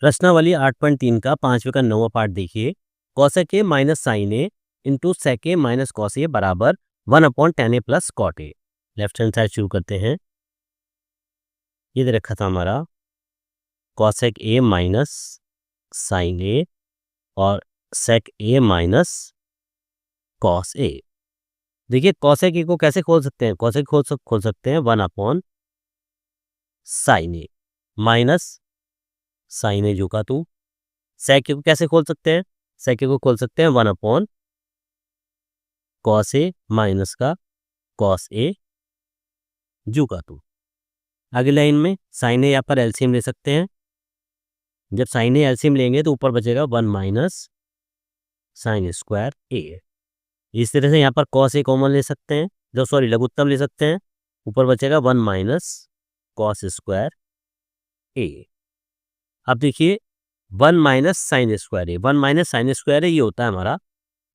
प्रश्नावली 8.3 का 5वें का 9वां पार्ट देखिए। Cosec A minus sine A into sec A minus cos A बराबर 1/tan a plus cot A. Left hand side शुरू करते हैं। ये दे रखा था हमारा cosec A minus sine A और सेक ए माइनस कॉस ए। देखिए कॉसेक ए को कैसे खोल सकते हैं? कॉसेक खोल सकते हैं 1/साइन ए माइनस साइन ए जो का टू। सेक ए को कैसे खोल सकते हैं? सेक ए को खोल सकते हैं 1/कॉस ए माइनस का कॉस ए जू का टू। अगली लाइन में साइन ए यहाँ पर एलसीएम ले सकते हैं। जब साइन ए एलसीएम लेंगे तो ऊपर बचेगा 1 माइनस साइन स्क्वायर ए। इस तरह से यहाँ पर कॉस ए कॉमन ले सकते हैं, जो सॉरी लघुत्तम ले सकते हैं। ऊपर बचेगा 1 माइनस कॉस स्क्वायर ए। अब देखिए 1 माइनस साइन स्क्वायर ए, 1 माइनस साइन स्क्वायर ए ये होता है हमारा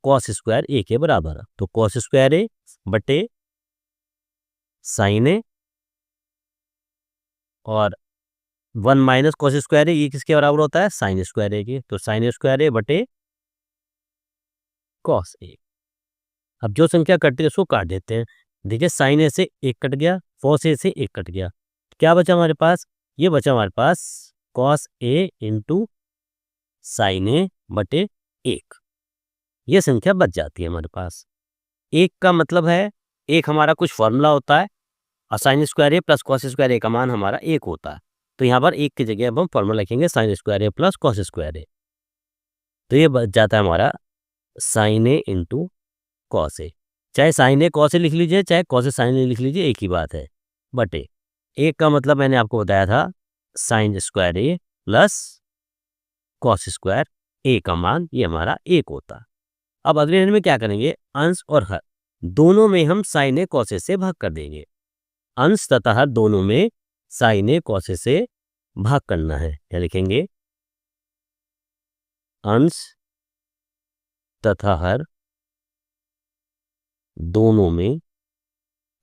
कॉस स्क्वायर ए के बराबर। तो कॉस स्क्वायर ए बटे साइन ए और 1 माइनस कॉस स्क्वायर ए ये किसके बराबर होता है? साइन स्क्वायर ए के। तो साइन स्क्वायर ए बटे कॉस ए। अब जो संख्या कटती है उसको काट देते हैं। देखिए साइन ए से एक कट गया, कॉस ए से एक कट गया, क्या बचा हमारे पास? ये बचा हमारे पास कॉस ए इंटू साइन ए बटे एक। ये संख्या बच जाती है हमारे पास। एक का मतलब है एक हमारा कुछ फॉर्मूला होता है और साइन स्क्वायर ए प्लस कॉस स्क्वायर ए का मान हमारा एक होता है। तो यहाँ पर एक की जगह अब हम फॉर्मूला लिखेंगे साइन स्क्वायर ए प्लस कॉस स्क्वायर ए। तो ये बच जाता है हमारा sign A into cos A. चाहे साइन ए कॉस ए लिख लीजिए, चाहे कॉस ए साइन ए लिख लीजिए, एक ही बात है। बटे एक का मतलब मैंने आपको बताया था साइन स्क्वायर ए प्लस कॉस स्क्वायर ए का मान ये हमारा एक होता है। अब अगले लाइन में क्या करेंगे? अंश और हर दोनों में हम साइन ए कॉस ए से भाग कर देंगे। अंश तथा हर दोनों में साइन ए कॉस ए से भाग करना है। क्या लिखेंगे? अंश तथा हर दोनों में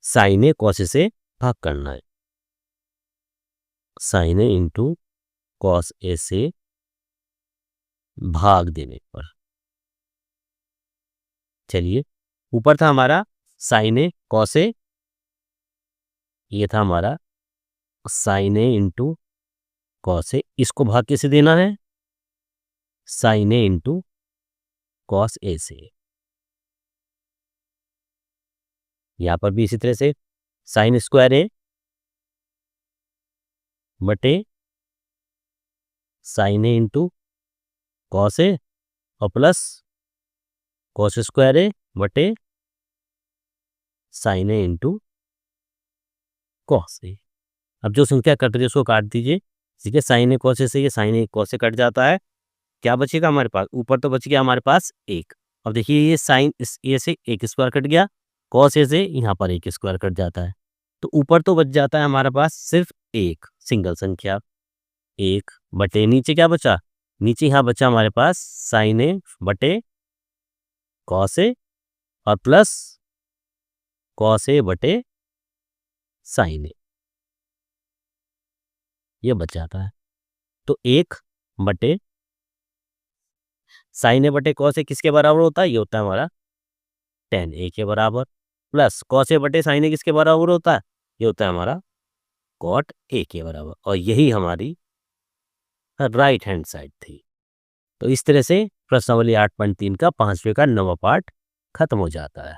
साइन ए कॉस ए से भाग करना है। Sign A into cos A से भाग देने पर, चलिए ऊपर था हमारा साइन ए कॉस ए, ये था हमारा sign A into cos A. इसको भाग कैसे देना है? Sign A into cos A से। यहां पर भी इसी तरह से साइन स्क्वायर ए बटे sign A into cos A और प्लस कॉस स्क्वायर ए बटे sign A into cos A. अब जो संख्या कट रही है उसको काट दीजिए। ठीक है, साइन ए कॉस ए से ये sign A cos A cut जाता है। क्या बचेगा हमारे पास? ऊपर तो बच गया हमारे पास एक। अब देखिए ये साइन ए से एक स्क्वायर कट गया, कॉस ए से यहाँ पर एक स्क्वायर कट जाता है। तो ऊपर तो बच जाता है हमारे पास सिर्फ एक सिंगल संख्या, एक बटे नीचे क्या बचा? नीचे यहाँ बचा हमारे पास साइन ए बटे कॉस ए और प्लस कॉस ए बटे साइन ए, ये बच जाता है। तो एक बटे साइन ए बटे कॉस ए किसके बराबर होता है? ये होता है हमारा tan ए के बराबर, प्लस कॉस ए बटे साइन ए किसके बराबर होता है? ये होता है हमारा कॉट ए के बराबर। और यही हमारी राइट हैंड साइड थी। तो इस तरह से प्रश्नावली 8.3 का 5वें का 9वां पार्ट खत्म हो जाता है।